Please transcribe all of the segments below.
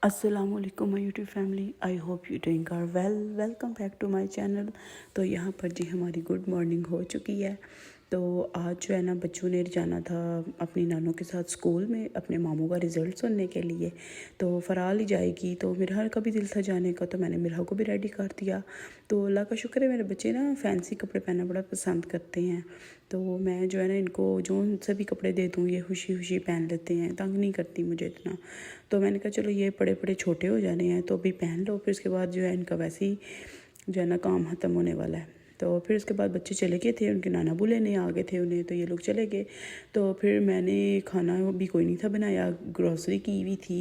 अस्सलामुअलैकुम my YouTube family, I hope you doing are well. Welcome back to my channel. तो यहाँ पर जी हमारी गुड मॉर्निंग हो चुकी है। तो आज जो है ना बच्चों ने जाना था अपनी नानों के साथ स्कूल में अपने मामू का रिज़ल्ट सुनने के लिए। तो फ़राल ही जाएगी, तो मिरहा का भी दिल था जाने का, तो मैंने मिरहा को भी रेडी कर दिया। तो अल्लाह का शुक्र है, मेरे बच्चे ना फैंसी कपड़े पहनना बड़ा पसंद करते हैं। तो मैं जो है ना इनको जो सभी कपड़े दे दूँ ये खुशी खुशी पहन लेते हैं, तंग नहीं करती मुझे इतना। तो मैंने कहा चलो ये बड़े बड़े छोटे हो जाने हैं तो अभी पहन लो, फिर उसके बाद जो है इनका वैसे ही जो है ना काम ख़त्म होने वाला है। तो फिर उसके बाद बच्चे चले गए थे, उनके नाना बुले ने आ गए थे उन्हें, तो ये लोग चले गए। तो फिर मैंने खाना भी कोई नहीं था बनाया, ग्रॉसरी की हुई थी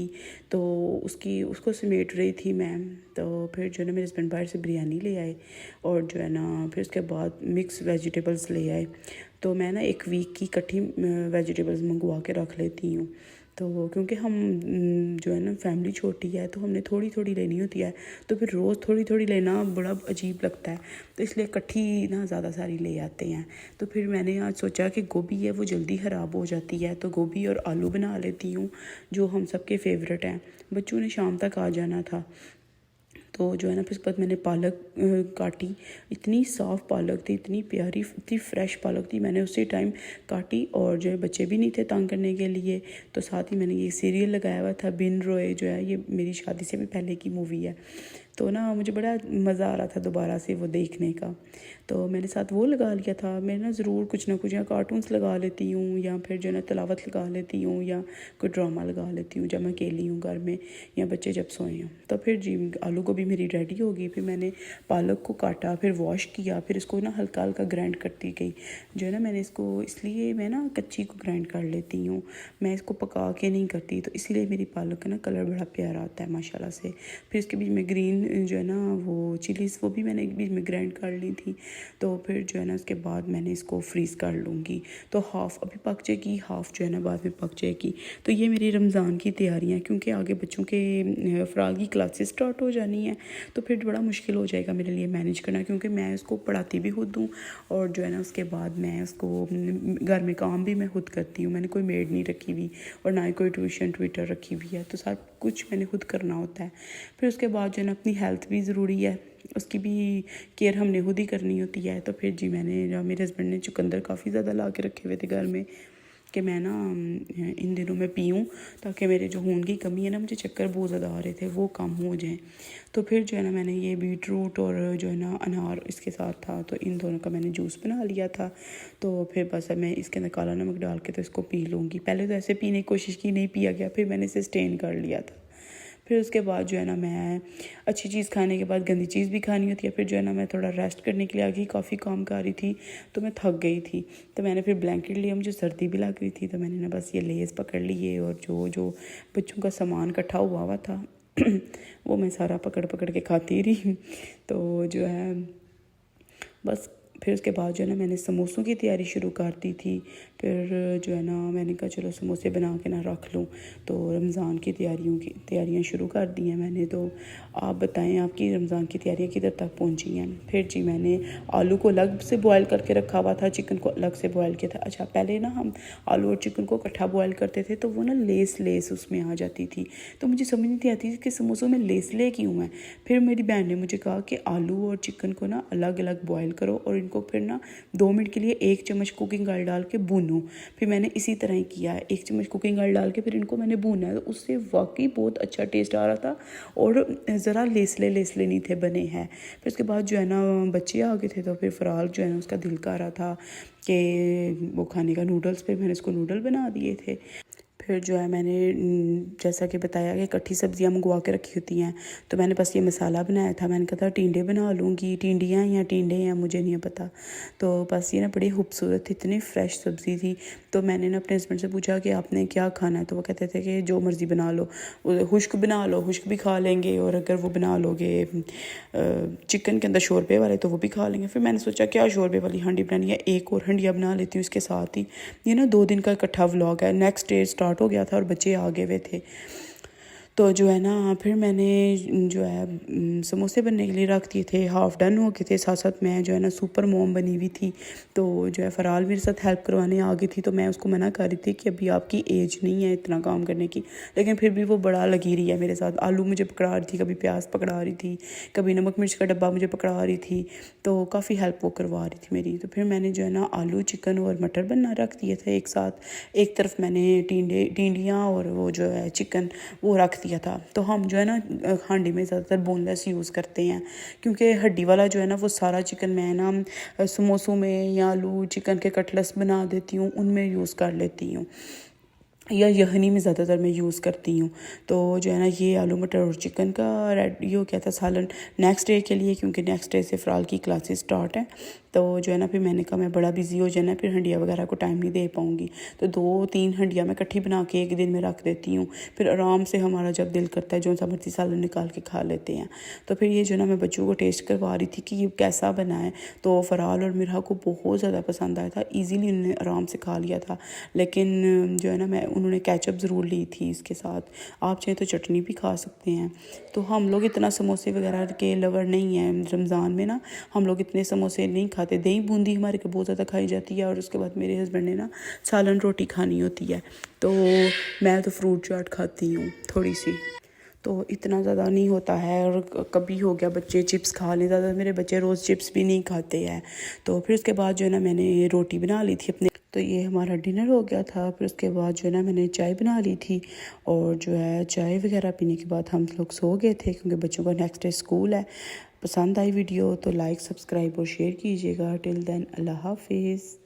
तो उसको समेट रही थी मैं। तो फिर जो है ना मेरे हस्बैंड बाहर से बिरयानी ले आए और जो है ना फिर उसके बाद मिक्स वेजिटेबल्स ले आए। तो मैं ना एक वीक की इकट्ठी वेजिटेबल्स मंगवा के रख लेती हूँ। तो क्योंकि हम जो है ना फैमिली छोटी है तो हमने थोड़ी थोड़ी लेनी होती है, तो फिर रोज़ थोड़ी थोड़ी लेना बड़ा अजीब लगता है, तो इसलिए इकट्ठी ना ज़्यादा सारी ले आते हैं। तो फिर मैंने आज सोचा कि गोभी है वो जल्दी ख़राब हो जाती है, तो गोभी और आलू बना लेती हूँ जो हम सबके फेवरेट हैं। बच्चों ने शाम तक आ जाना था। तो जो है ना फिर उसके बाद मैंने पालक काटी। इतनी साफ़ पालक थी, इतनी प्यारी, इतनी फ्रेश पालक थी। मैंने उसी टाइम काटी और जो है बच्चे भी नहीं थे तंग करने के लिए, तो साथ ही मैंने ये सीरियल लगाया हुआ था बिन रोए, जो है ये मेरी शादी से भी पहले की मूवी है। तो ना मुझे बड़ा मज़ा आ रहा था दोबारा से वो देखने का, तो मैंने साथ वो लगा लिया था। मैं ना ज़रूर कुछ ना कुछ या कार्टून्स लगा लेती हूँ या फिर जो है ना तिलावत लगा लेती हूँ या कोई ड्रामा लगा लेती हूँ जब मैं अकेली हूँ घर में या बच्चे जब सोए हों। तो फिर जी आलू गोभी मेरी रेडी होगी, फिर मैंने पालक को काटा, फिर वॉश किया, फिर इसको ना हल्का हल्का ग्राइंड करती गई। जो है ना मैंने इसको इसलिए मैं ना कच्ची को ग्राइंड कर लेती हूँ, मैं इसको पका के नहीं करती, तो इसलिए मेरी पालक का ना कलर बड़ा प्यारा आता है माशाल्लाह से। फिर इसके बीच में ग्रीन जो है ना वो चिलीज़ वो भी मैंने एक बीच में ग्राइंड कर ली थी। तो फिर जो है ना उसके बाद मैंने इसको फ्रीज़ कर लूँगी, तो हाफ़ अभी पक जाएगी, हाफ़ जो है ना बाद में पक जाएगी। तो ये मेरी रमज़ान की तैयारियाँ, क्योंकि आगे बच्चों के फ़राल की क्लासेस स्टार्ट हो जानी है, तो फिर बड़ा मुश्किल हो जाएगा मेरे लिए मैनेज करना, क्योंकि मैं उसको पढ़ाती भी खुद हूँ और जो है ना उसके बाद मैं उसको घर में काम भी मैं खुद करती हूँ। मैंने कोई मेड नहीं रखी हुई और ना ही कोई ट्यूशन ट्विटर रखी हुई है, तो सब कुछ मैंने खुद करना होता है। फिर उसके बाद जो है ना अपनी हेल्थ भी ज़रूरी है, उसकी भी केयर हमने खुद ही करनी होती है। तो फिर जी मैंने मेरे हस्बैंड ने चुकंदर काफ़ी ज़्यादा ला के रखे हुए थे घर में कि मैं ना इन दिनों में पीऊँ, ताकि मेरे जो खून की कमी है ना, मुझे चक्कर बहुत ज़्यादा आ रहे थे, वो कम हो जाएं। तो फिर जो है ना मैंने ये बीट रूट और जो है ना अनार इसके साथ था, तो इन दोनों का मैंने जूस बना लिया था। तो फिर बस अब मैं इसके अंदर काला नमक डाल के तो इसको पी लूँगी। पहले तो ऐसे पीने की कोशिश की, नहीं पिया गया, फिर मैंने इसे स्टेन कर लिया था। फिर उसके बाद जो है ना मैं अच्छी चीज़ खाने के बाद गंदी चीज़ भी खानी होती है। फिर जो है ना मैं थोड़ा रेस्ट करने के लिए आ गई, काफ़ी काम कर रही थी तो मैं थक गई थी, तो मैंने फिर ब्लैंकेट लिया, मुझे सर्दी भी लग रही थी, तो मैंने ना बस ये लेस पकड़ लिए और जो जो बच्चों का सामान इकट्ठा हुआ हुआ था वो मैं सारा पकड़ पकड़ के खाती रही। तो जो है बस फिर उसके बाद जो है ना मैंने समोसों की तैयारी शुरू कर दी थी। फिर जो है ना मैंने कहा चलो समोसे बना के ना रख लूँ, तो रमज़ान की तैयारियाँ शुरू कर दी हैं मैंने। तो आप बताएं आपकी रमज़ान की तैयारियाँ किधर तक पहुंची हैं। फिर जी मैंने आलू को अलग से बॉयल करके रखा हुआ था, चिकन को अलग से बॉयल किया था। अच्छा पहले ना हम आलू और चिकन को इकट्ठा बॉयल करते थे तो वो ना लेस उसमें आ जाती थी, तो मुझे समझ नहीं आती थी कि समोसों में लेस ले क्यों है। फिर मेरी बहन ने मुझे कहा कि आलू और चिकन को ना अलग अलग बॉयल करो और इनको फिर ना 2 मिनट के लिए 1 चम्मच कुकिंग ऑयल डाल के भूनो। फिर मैंने इसी तरह ही किया है, 1 चम्मच कुकिंग ऑयल डाल के फिर इनको मैंने भूना है, तो उससे वाकई बहुत अच्छा टेस्ट आ रहा था और ज़रा लेसले नहीं थे बने हैं। फिर उसके बाद जो है ना बच्चे आ गए थे, तो फिर फ़राल जो है ना उसका दिल कर रहा था कि वो खाने का नूडल्स, पे मैंने इसको नूडल बना दिए थे। फिर जो है मैंने जैसा कि बताया कि इकट्ठी सब्जियां मंगवा के रखी होती हैं, तो मैंने बस ये मसाला बनाया था। मैंने कहा था टींडे बना लूँगी, टिंडियाँ या टिंडे हैं मुझे नहीं पता। तो बस ये ना बड़ी खूबसूरत थी, इतनी फ़्रेश सब्ज़ी थी। तो मैंने ना अपने हस्बैंड से पूछा कि आपने क्या खाना है, तो वो कहते थे कि जो मर्ज़ी बना लो, खुश्क बना लो, खुश्क भी खा लेंगे, और अगर वो बना लोगे चिकन के अंदर शोरबे वाले तो वो भी खा लेंगे। फिर मैंने सोचा क्या शोरबे वाली हांडी बनानी है, एक और हंडिया बना लेती हूँ इसके साथ ही। ये ना 2 दिन का इकट्ठा व्लॉग है, नेक्स्ट डे स्टार्ट हो गया था और बच्चे आ गए हुए थे। तो जो है ना फिर मैंने जो है समोसे बनने के लिए रख दिए थे, हाफ़ डन हो गए थे। साथ साथ मैं जो है ना सुपर मॉम बनी हुई थी, तो जो है फ़राल मेरे साथ हेल्प करवाने आ गई थी। तो मैं उसको मना कर रही थी कि अभी आपकी एज नहीं है इतना काम करने की, लेकिन फिर भी वो बड़ा लगी रही है मेरे साथ। आलू मुझे पकड़ा रही थी, कभी प्याज पकड़ा रही थी, कभी नमक मिर्च का डब्बा मुझे पकड़ा रही थी, तो काफ़ी हेल्प वो करवा रही थी मेरी। तो फिर मैंने जो है ना आलू चिकन और मटर बनना रख दिए थे एक साथ। एक तरफ मैंने टिंडियाँ और वो जो है चिकन वो रख दिया था। तो हम जो है ना हांडी में ज़्यादातर बोनलेस यूज़ करते हैं, क्योंकि हड्डी वाला जो है ना वो सारा चिकन मैं ना समोसों में या आलू चिकन के कटलेट्स बना देती हूँ, उनमें यूज़ कर लेती हूँ, या यखनी में ज़्यादातर मैं यूज़ करती हूँ। तो जो है ना ये आलू मटर और चिकन का रेडी हो गया था सालन नेक्स्ट डे के लिए, क्योंकि नेक्स्ट डे से फ़िलहाल की क्लासेस स्टार्ट हैं। तो जो है ना फिर मैंने कहा मैं बड़ा बिजी हो जाना, फिर हंडिया वगैरह को टाइम नहीं दे पाऊँगी, तो 2-3 हंडिया मैं इकट्ठी बना के एक दिन में रख देती हूँ। फिर आराम से हमारा जब दिल करता है जो सा मर्जी सालन निकाल के खा लेते हैं। तो फिर ये जो ना मैं बच्चों को टेस्ट करवा रही थी कि ये कैसा बना है। तो फ़राल और मिरहा को बहुत ज़्यादा पसंद आया था, ईज़िली उन्होंने आराम से खा लिया था। लेकिन जो है ना उन्होंने केचप ज़रूर ली थी इसके साथ, आप चाहें तो चटनी भी खा सकते हैं। तो हम लोग इतना समोसे वगैरह के लवर नहीं हैं रमज़ान में ना, हम लोग इतने समोसे नहीं खाते। दही बूंदी हमारे को बहुत ज़्यादा खाई जाती है, और उसके बाद मेरे हस्बैंड ने ना सालन रोटी खानी होती है, तो मैं तो फ्रूट चाट खाती हूँ थोड़ी सी, तो इतना ज़्यादा नहीं होता है। और कभी हो गया बच्चे चिप्स खा लें, ज़्यादा मेरे बच्चे रोज़ चिप्स भी नहीं खाते हैं। तो फिर उसके बाद जो है ना मैंने रोटी बना ली थी अपने, तो ये हमारा डिनर हो गया था। फिर उसके बाद जो है ना मैंने चाय बना ली थी, और जो है चाय वगैरह पीने के बाद हम लोग सो गए थे, क्योंकि बच्चों का नेक्स्ट डे स्कूल है। पसंद आई वीडियो तो लाइक सब्सक्राइब और शेयर कीजिएगा। टिल देन अल्लाह हाफिज़।